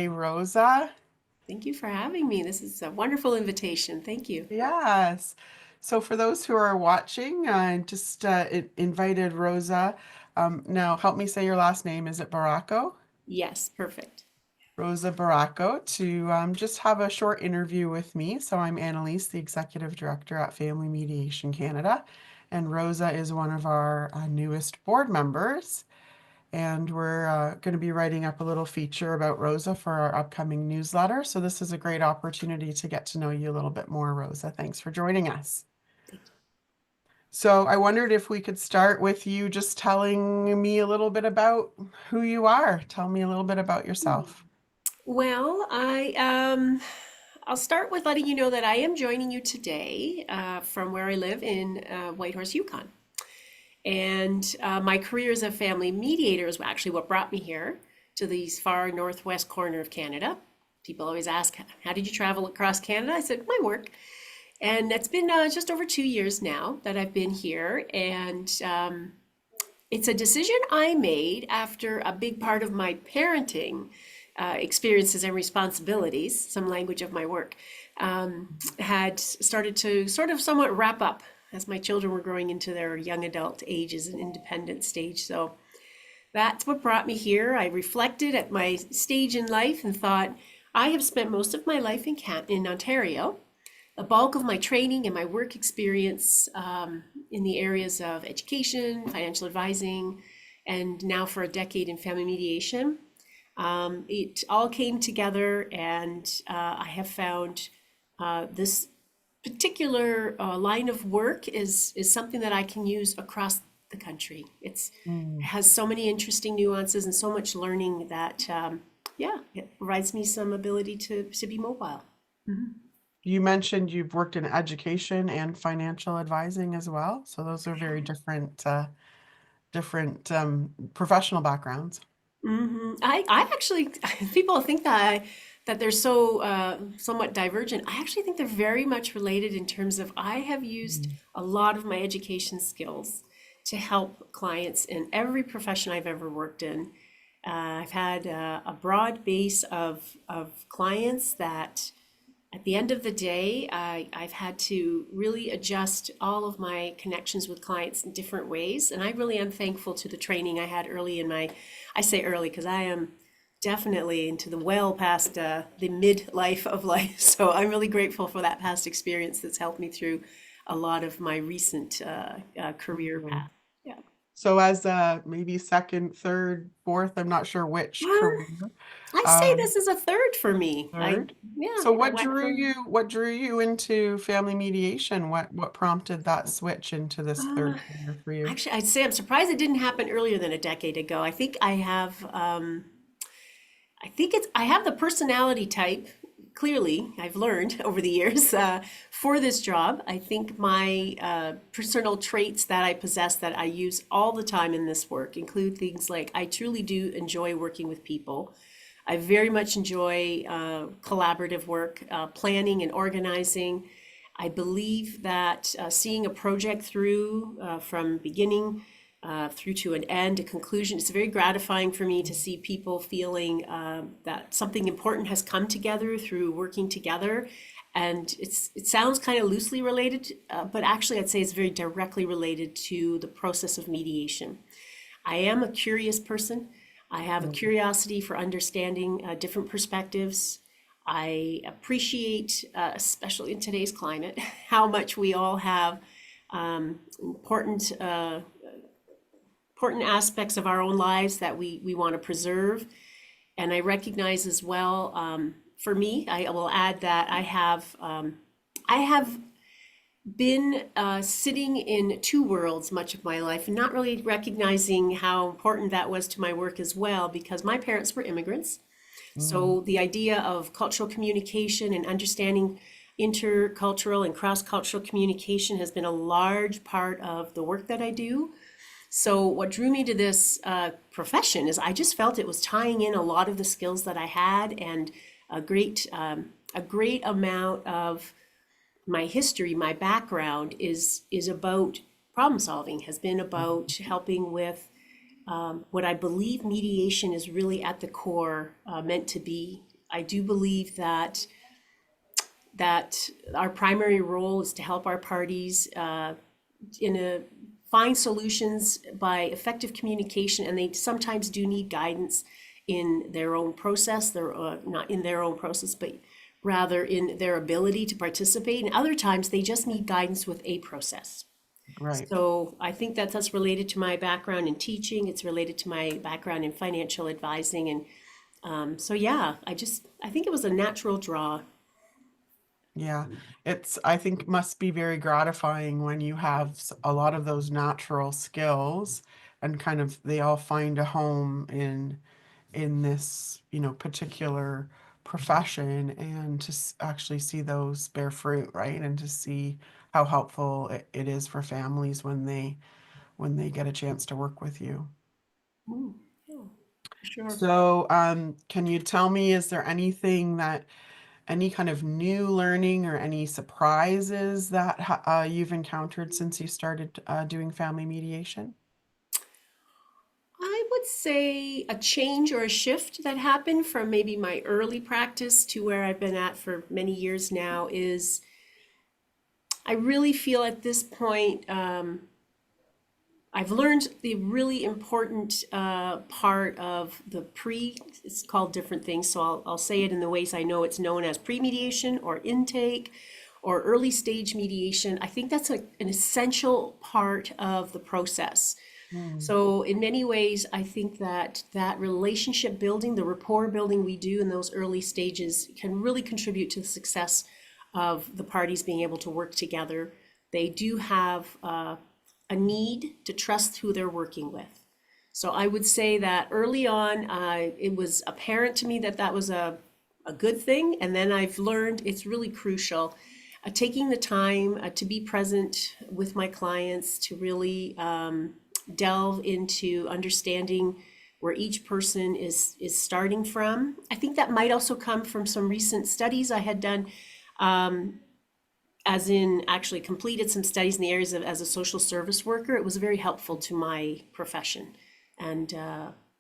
Hey, Rosa. Thank you for having me. This is a wonderful invitation. Thank you. Yes. So for those who are watching, I just invited Rosa. Now, help me say your last name. Is it Barraco? Yes, perfect. Rosa Barraco to just have a short interview with me. So I'm Annalise, the Executive Director at Family Mediation Canada, and Rosa is one of our newest board members. And we're going to be writing up a little feature about Rosa for our upcoming newsletter. So this is a great opportunity to get to know you a little bit more, Rosa. Thanks for joining us. Thank So I wondered if we could start with you just telling me a little bit about who you are. Tell me a little bit about you. yourself. Well, I'll start with letting you know that I am joining you today from where I live in Whitehorse, Yukon. And my career as a family mediator is actually what brought me here to these far northwest corner of Canada. People always ask, "How did you travel across Canada?" I said, "My work." And it's been just over 2 years now that I've been here, and it's a decision I made after a big part of my parenting experiences and responsibilities, some language of my work, had started to sort of somewhat wrap up as my children were growing into their young adult ages and independent stage. So that's what brought me here. I reflected at my stage in life and thought, I have spent most of my life in Ontario, a bulk of my training and my work experience in the areas of education, financial advising, and now for a decade in family mediation. It all came together, and I have found this particular line of work is something that I can use across the country. Mm. Has so many interesting nuances and so much learning that yeah, it provides me some ability to be mobile. Mhm. You mentioned you've worked in education and financial advising as well. So those are very Yeah. different professional backgrounds. I actually, people think that they're so somewhat divergent. I actually think they're very much related in terms of I have used Mm. a lot of my education skills to help clients in every profession I've ever worked in. I've had a broad base of clients that at the end of the day, I've had to really adjust all of my connections with clients in different ways. And I really am thankful to the training I had early in my, I say early because I am definitely into the well past the midlife of life. So I'm really grateful for that past experience that's helped me through a lot of my recent career Mm. path. Yeah. So as maybe second, third, fourth, I'm not sure which Um, career. I say Um, this is a third for me. Third. Yeah, So I went from, what drew you into family mediation? What prompted that switch into this uh, third career for you? actually, I'd say I'm surprised it didn't happen earlier than a decade ago. I think I have the personality type. Clearly, I've learned over the years for this job. I think my personal traits that I possess that I use all the time in this work include things like I truly do enjoy working with people. I very much enjoy collaborative work, planning and organizing. I believe that seeing a project through from beginning through to an end, a conclusion, it's very gratifying for me to see people feeling that something important has come together through working together. And it sounds kind of loosely related, but actually I'd say it's very directly related to the process of mediation. I am a curious person. I have a Mm. curiosity for understanding different perspectives. I appreciate, especially in today's climate, how much we all have important important aspects of our own lives that we want to preserve. And I recognize as well, for me, I will add that I have been sitting in two worlds much of my life and not really recognizing how important that was to my work as well, because my parents were immigrants. Mm. So the idea of cultural communication and understanding intercultural and cross-cultural communication has been a large part of the work that I do. So what drew me to this profession is I just felt it was tying in a lot of the skills that I had, and a great amount of my history, my background is about problem solving, has been about helping with what I believe mediation is really at the core meant to be I do believe that our primary role is to help our parties in a find solutions by effective communication, and they sometimes do need guidance in their own process. They're not in their own process, but rather in their ability to participate. And other times they just need guidance with a process. Right. So I think that that's related to my background in teaching. It's related to my background in financial advising, and so yeah, I think it was a natural draw. Yeah, I think must be very gratifying when you have a lot of those natural skills and kind of they all find a home in this, particular profession and to actually see those bear fruit, right? And to see how helpful it is for families when they get a chance to work with you. Mm, yeah, for sure. So, can you tell me, is there anything that any kind of new learning or any surprises that you've encountered since you started doing family mediation? I would say a change or a shift that happened from maybe my early practice to where I've been at for many years now is I really feel at this point I've learned the really important part of the it's called different things, so I'll say it in the ways I know it's known as pre-mediation or intake or early stage mediation. I think that's an essential part of the process. Mm, So in many ways, I think that that relationship building, the rapport building we do in those early stages can really contribute to the success of the parties being able to work together. They do have a need to trust who they're working with. So I would say that early on, it was apparent to me that that was a good thing. And then I've learned it's really crucial. Taking the time to be present with my clients, to really delve into understanding where each person is starting from. I think that might also come from some recent studies I had done, as in actually completed some studies in the areas of as a social service worker. It was very helpful to my profession. And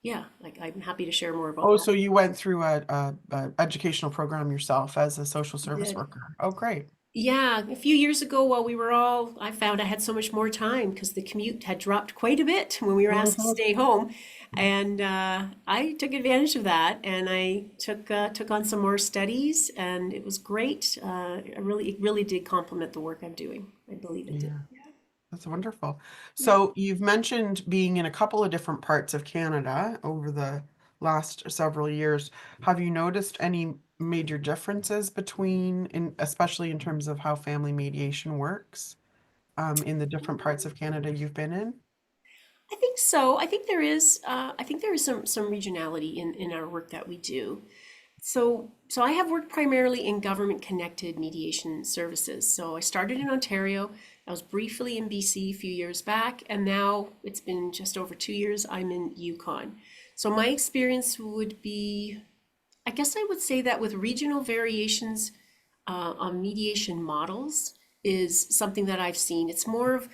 yeah, like I'm happy to share more about oh, that. so you went through a educational program yourself as a social I service did. worker. Oh, great. Yeah, a few years ago, while we were all, I found I had so much more time because the commute had dropped quite a bit when we were asked to Mhm. stay home, and I took advantage of that, and I took on some more studies, and it was great. It really did complement the work I'm doing. I believe it did. Yeah, that's wonderful. Yeah. So you've mentioned being in a couple of different parts of Canada over the last several years. Have you noticed any major differences especially in terms of how family mediation works, in the different parts of Canada you've been in? I think so. I think there is. I think there is some regionality in our work that we do. So I have worked primarily in government connected mediation services. So I started in Ontario. I was briefly in BC a few years back, and now it's been just over 2 years. I'm in Yukon. So my experience would be, I guess I would say that with regional variations on mediation models is something that I've seen. It's more of,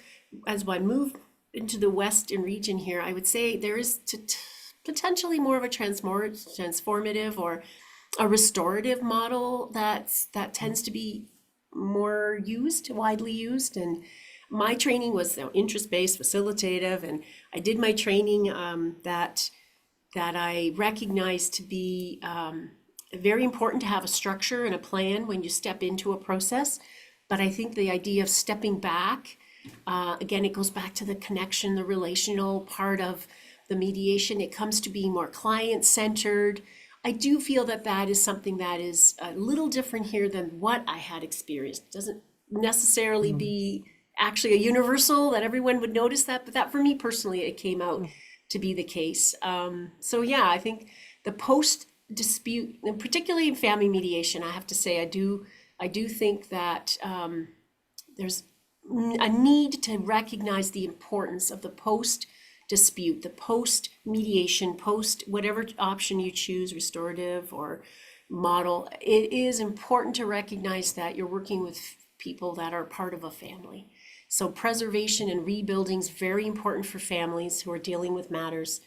as I move into the Western region here, I would say there is potentially more of a transformative or a restorative model that tends to be more used, widely used. And my training was, interest-based, facilitative, and I did my training that I recognize to be very important to have a structure and a plan when you step into a process. But I think the idea of stepping back, again, it goes back to the connection, the relational part of the mediation. It comes to being more client-centered. I do feel that that is something that is a little different here than what I had experienced. It doesn't necessarily Mm, be actually a universal that everyone would notice that, but that for me personally, it came out mm, to be the case. So yeah, I think the post dispute, and particularly in family mediation, I have to say I do think that there's a need to recognize the importance of the post dispute, the post mediation, post whatever option you choose, restorative or model. It is important to recognize that you're working with people that are part of a family. So preservation and rebuilding is very important for families who are dealing with matters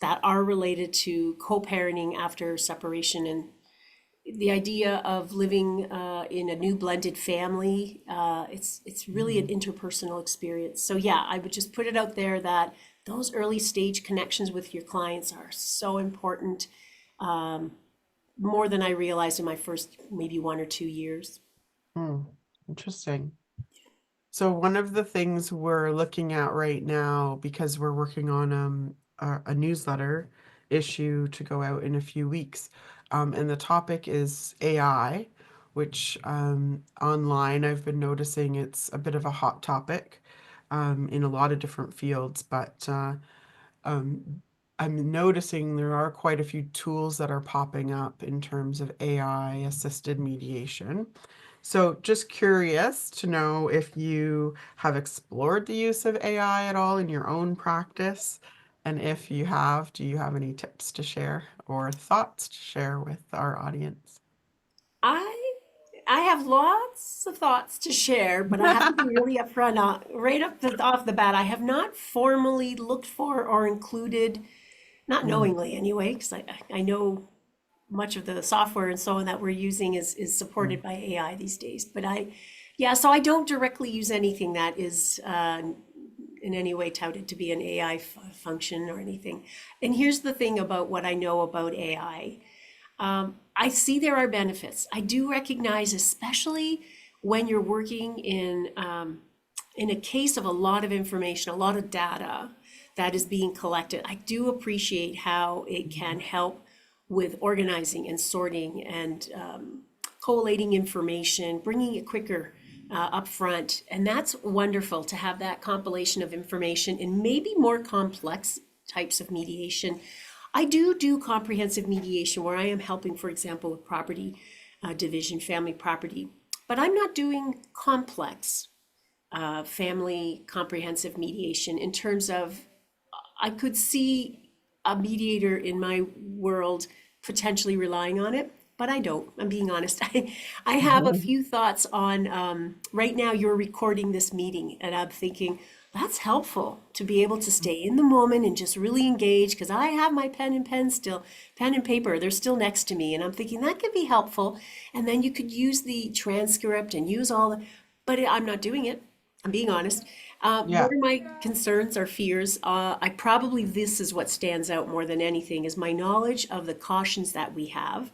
that are related to co-parenting after separation. And the idea of living in a new blended family, it's really an Mhm. interpersonal experience. So yeah, I would just put it out there that those early stage connections with your clients are so important, um, more than I realized in my first maybe 1 or 2 years. Hmm. Interesting. So one of the things we're looking at right now, because we're working on a newsletter issue to go out in a few weeks, and the topic is AI, which online I've been noticing it's a bit of a hot topic in a lot of different fields, but um, I'm noticing there are quite a few tools that are popping up in terms of AI assisted mediation. So just curious to know if you have explored the use of AI at all in your own practice. And if you have, do you have any tips to share or thoughts to share with our audience? I I have lots of thoughts to share, but I have to be really upfront. Right off the bat, I have not formally looked for or included, not Mm, knowingly anyway, because I know much of the software and so on that we're using is mm, supported by AI these days. But yeah, so I don't directly use anything that is in any way touted to be an AI function or anything. And here's the thing about what I know about AI. I see there are benefits. I do recognize, especially when you're working in a case of a lot of information, a lot of data that is being collected. I do appreciate how it can help with organizing and sorting and collating information, bringing it quicker up front. And that's wonderful to have that compilation of information in maybe more complex types of mediation. I do comprehensive mediation where I am helping, for example, with property division, family property, but I'm not doing complex family comprehensive mediation in terms of I could see a mediator in my world potentially relying on it, but I don't. I'm being honest. I have a few thoughts on right now you're recording this meeting, and I'm thinking that's helpful to be able to stay in the moment and just really engage because I have my pen and paper, they're still next to me. And I'm thinking that could be helpful. And then you could use the transcript and use all the, but I'm not doing it. I'm being honest. What yeah. are my concerns or fears? I probably this is what stands out more than anything is my knowledge of the cautions that we have.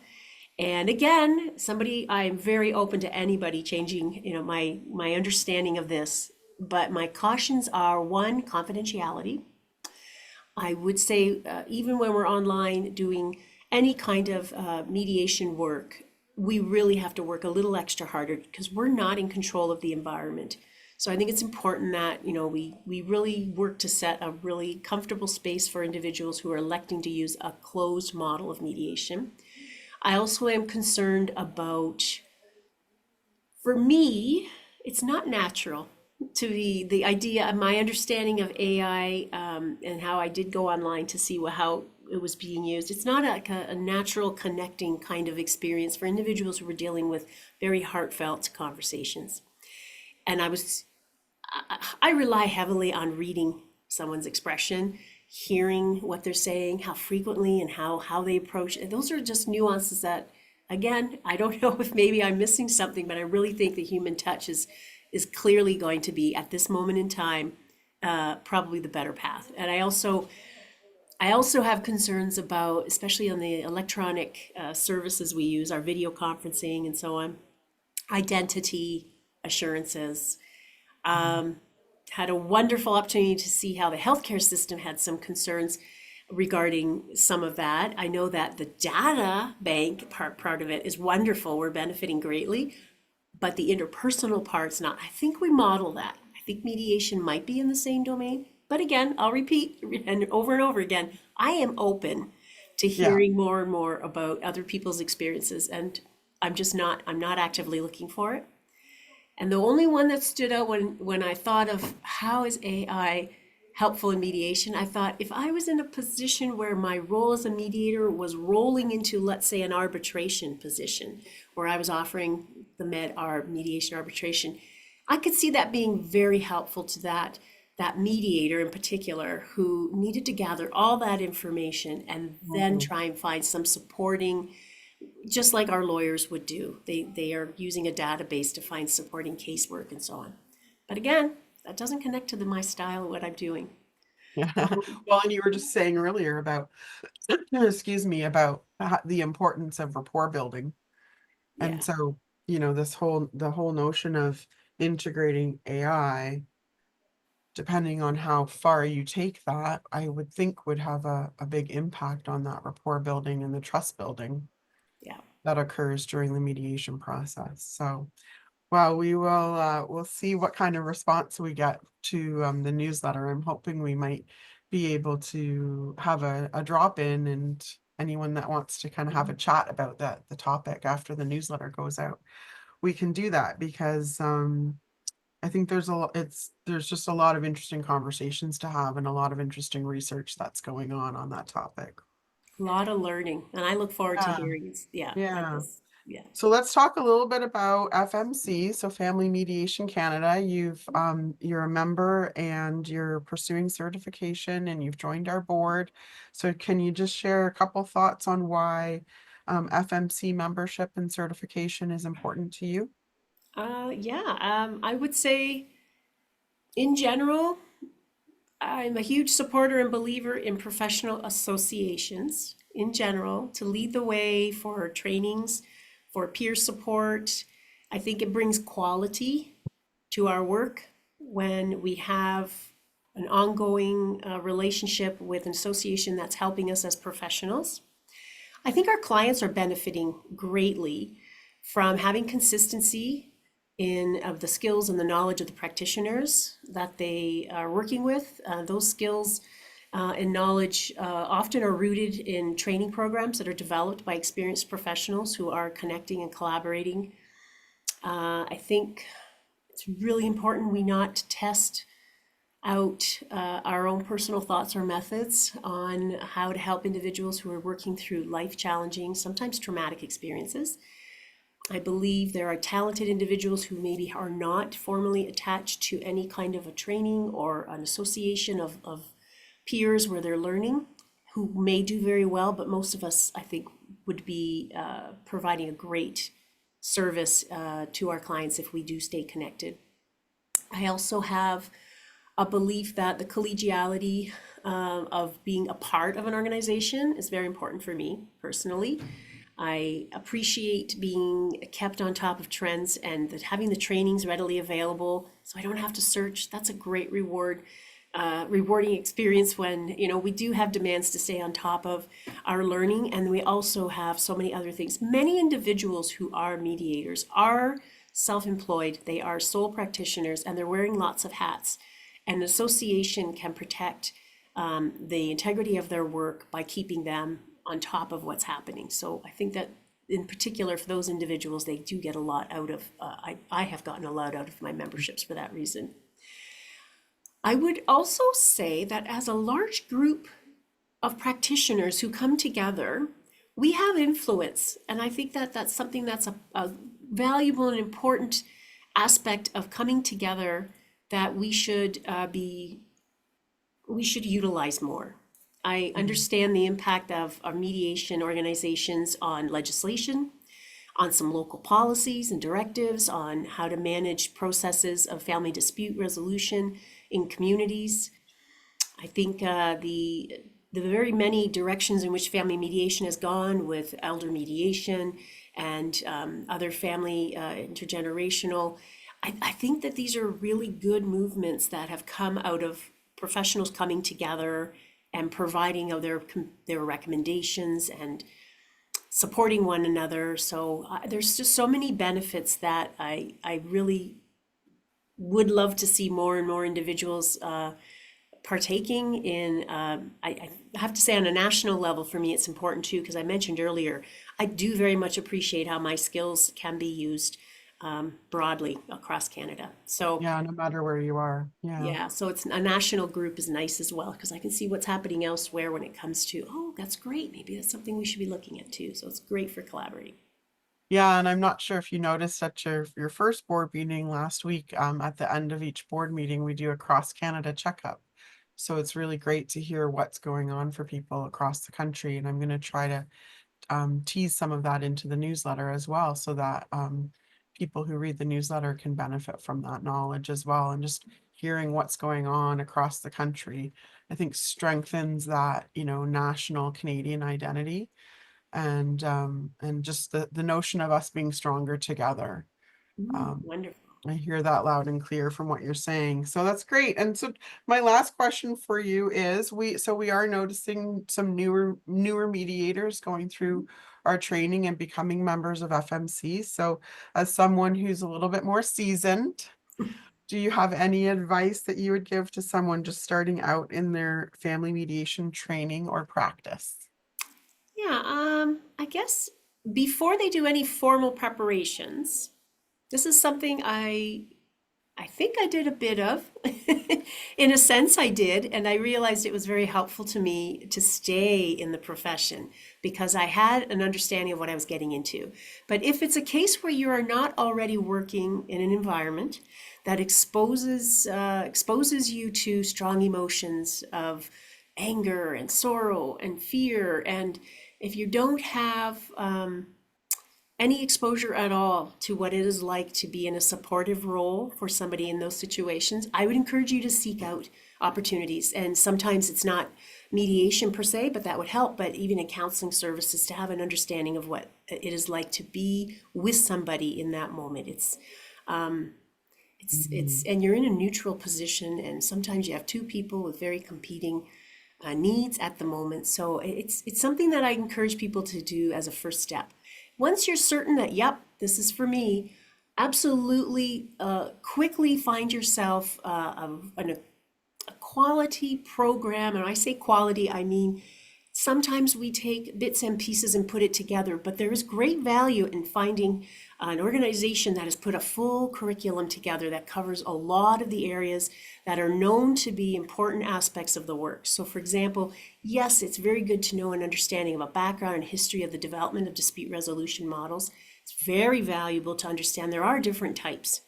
And again, somebody I'm very open to anybody changing, my understanding of this. But my cautions are one, confidentiality. I would say even when we're online doing any kind of mediation work, we really have to work a little extra harder because we're not in control of the environment. So I think it's important that, we really work to set a really comfortable space for individuals who are electing to use a closed model of mediation. I also am concerned about, for me, it's not natural to the idea, my understanding of AI, and how I did go online to see how it was being used. It's not like a natural connecting kind of experience for individuals who were dealing with very heartfelt conversations. And I rely heavily on reading someone's expression, hearing what they're saying, how frequently and how they approach it. Those are just nuances that, again, I don't know if maybe I'm missing something, but I really think the human touch is clearly going to be at this moment in time probably the better path. And I also have concerns about, especially on the electronic services we use, our video conferencing and so on, identity assurances. Had a wonderful opportunity to see how the healthcare system had some concerns regarding some of that. I know that the data bank part of it is wonderful. We're benefiting greatly, but the interpersonal part's not. I think we model that. I think mediation might be in the same domain. But again, I'll repeat and over again, I am open to Yeah. hearing more and more about other people's experiences. And I'm not actively looking for it. And the only one that stood out when I thought of how is AI helpful in mediation, I thought if I was in a position where my role as a mediator was rolling into, let's say, an arbitration position, where I was offering the mediation arbitration, I could see that being very helpful to that mediator in particular who needed to gather all that information and then Mhm. try and find some supporting just like our lawyers would do. They are using a database to find supporting casework and so on. But again, that doesn't connect to my style of what I'm doing. Yeah. Um, Well, and you were just saying earlier about, excuse me, about the importance of rapport building. And yeah, so, the whole notion of integrating AI, depending on how far you take that, I would think would have a big impact on that rapport building and the trust building yeah. that occurs during the mediation process. So, well, we'll see what kind of response we get to the newsletter. I'm hoping we might be able to have a drop in, and anyone that wants to kind of have a chat about the topic after the newsletter goes out, we can do that because I think there's just a lot of interesting conversations to have and a lot of interesting research that's going on that topic. A lot of learning, and I look forward to Yeah, hearing it. Yeah, that yeah. was, yeah. So let's talk a little bit about FMC, so Family Mediation Canada. You're a member and you're pursuing certification and you've joined our board. So can you just share a couple thoughts on why FMC membership and certification is important to you? Yeah, I would say in general, I'm a huge supporter and believer in professional associations in general to lead the way for trainings, for peer support. I think it brings quality to our work when we have an ongoing relationship with an association that's helping us as professionals. I think our clients are benefiting greatly from having consistency in of the skills and the knowledge of the practitioners that they are working with. Those skills and knowledge often are rooted in training programs that are developed by experienced professionals who are connecting and collaborating. I think it's really important we not test out our own personal thoughts or methods on how to help individuals who are working through life challenging, sometimes traumatic experiences. I believe there are talented individuals who maybe are not formally attached to any kind of a training or an association of peers where they're learning, who may do very well, but most of us, I think, would be providing a great service to our clients if we do stay connected. I also have a belief that the collegiality of being a part of an organization is very important for me personally. I appreciate being kept on top of trends and that having the trainings readily available so I don't have to search. That's a great rewarding experience when we do have demands to stay on top of our learning, and we also have so many other things. Many individuals who are mediators are self-employed, they are sole practitioners, and they're wearing lots of hats. An association can protect the integrity of their work by keeping them on top of what's happening. So I think that in particular for those individuals, they do get a lot out of, I have gotten a lot out of my memberships for that reason. I would also say that as a large group of practitioners who come together, we have influence. And I think that that's something that's a valuable and important aspect of coming together that we should utilize more. I Mhm. understand the impact of our mediation organizations on legislation, on some local policies and directives, on how to manage processes of family dispute resolution in communities. I think the very many directions in which family mediation has gone with elder mediation and other family intergenerational. I think that these are really good movements that have come out of professionals coming together and providing of their recommendations and supporting one another. So there's just so many benefits that I really would love to see more and more individuals partaking in. I have to say, on a national level, for me, it's important too, because I mentioned earlier, I do very much appreciate how my skills can be used broadly across Canada. So Yeah, no matter where you are. Yeah. yeah, so it's a national group is nice as well because I can see what's happening elsewhere when it comes to, oh, that's great. Maybe that's something we should be looking at too. So it's great for collaborating. Yeah, and I'm not sure if you noticed at your first board meeting last week, at the end of each board meeting, we do a cross Canada checkup. So it's really great to hear what's going on for people across the country, and I'm going to try to tease some of that into the newsletter as well, so that people who read the newsletter can benefit from that knowledge as well. And just hearing what's going on across the country, I think strengthens that, national Canadian identity, and just the notion of us being stronger together. Um, Wonderful. I hear that loud and clear from what you're saying. So that's great. And so my last question for you is, we are noticing some newer mediators going through our training and becoming members of FMC. So as someone who's a little bit more seasoned, do you have any advice that you would give to someone just starting out in their family mediation training or practice? Yeah, I guess before they do any formal preparations, this is something I think I did a bit of. In a sense, I did, and I realized it was very helpful to me to stay in the profession because I had an understanding of what I was getting into. But if it's a case where you are not already working in an environment that exposes you to strong emotions of anger and sorrow and fear, and if you don't have any exposure at all to what it is like to be in a supportive role for somebody in those situations, I would encourage you to seek out opportunities. And sometimes it's not mediation per se, but that would help. But even in counseling services, to have an understanding of what it is like to be with somebody in that moment. And you're in a neutral position, and sometimes you have two people with very competing needs at the moment. So it's something that I encourage people to do as a first step. Once you're certain that, yep, this is for me, absolutely quickly find yourself a quality program. And when I say quality, I mean sometimes we take bits and pieces and put it together, but there is great value in finding an organization that has put a full curriculum together that covers a lot of the areas that are known to be important aspects of the work. So for example, yes, it's very good to know an understanding of a background and history of the development of dispute resolution models. It's very valuable to understand there are different types.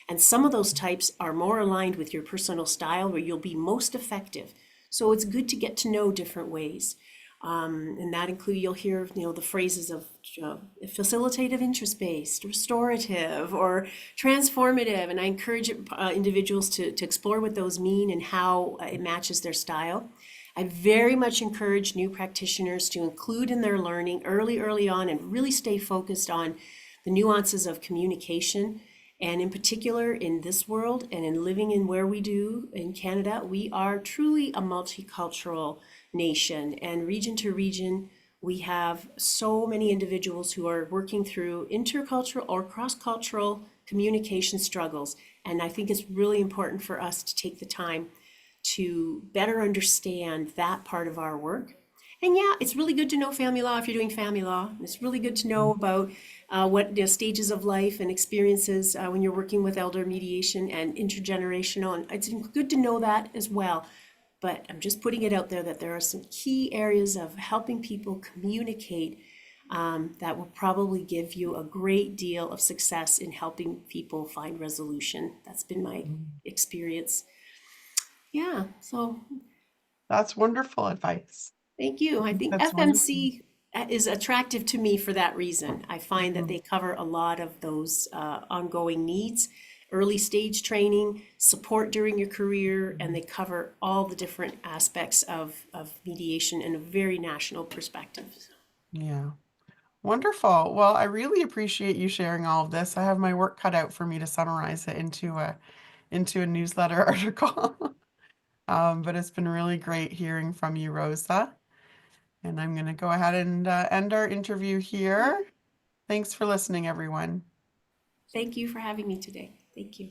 And some of those types are more aligned with your personal style where you'll be most effective. So it's good to get to know different ways. And that include, you'll hear, the phrases of facilitative, interest-based, restorative, or transformative. And I encourage individuals to explore what those mean and how it matches their style. I very much encourage new practitioners to include in their learning early on and really stay focused on the nuances of communication. And in particular, in this world and in living in where we do in Canada, we are truly a multicultural nation, and region to region, we have so many individuals who are working through intercultural or cross-cultural communication struggles. And I think it's really important for us to take the time to better understand that part of our work. And yeah, it's really good to know family law if you're doing family law. It's really good to know about what stages of life and experiences when you're working with elder mediation and intergenerational. And it's good to know that as well. But I'm just putting it out there that there are some key areas of helping people communicate that will probably give you a great deal of success in helping people find resolution. That's been my experience. Yeah, so That's wonderful advice. thank you. I think That's wonderful. FMC is attractive to me for that reason. I find that Mhm. they cover a lot of those ongoing needs, early stage training, support during your career, and they cover all the different aspects of mediation in a very national perspective. Yeah. Wonderful. Well, I really appreciate you sharing all of this. I have my work cut out for me to summarize it into a newsletter article. But it's been really great hearing from you, Rosa. And I'm going to go ahead and end our interview here. Thanks for listening, everyone. Thank you for having me today. Thank you.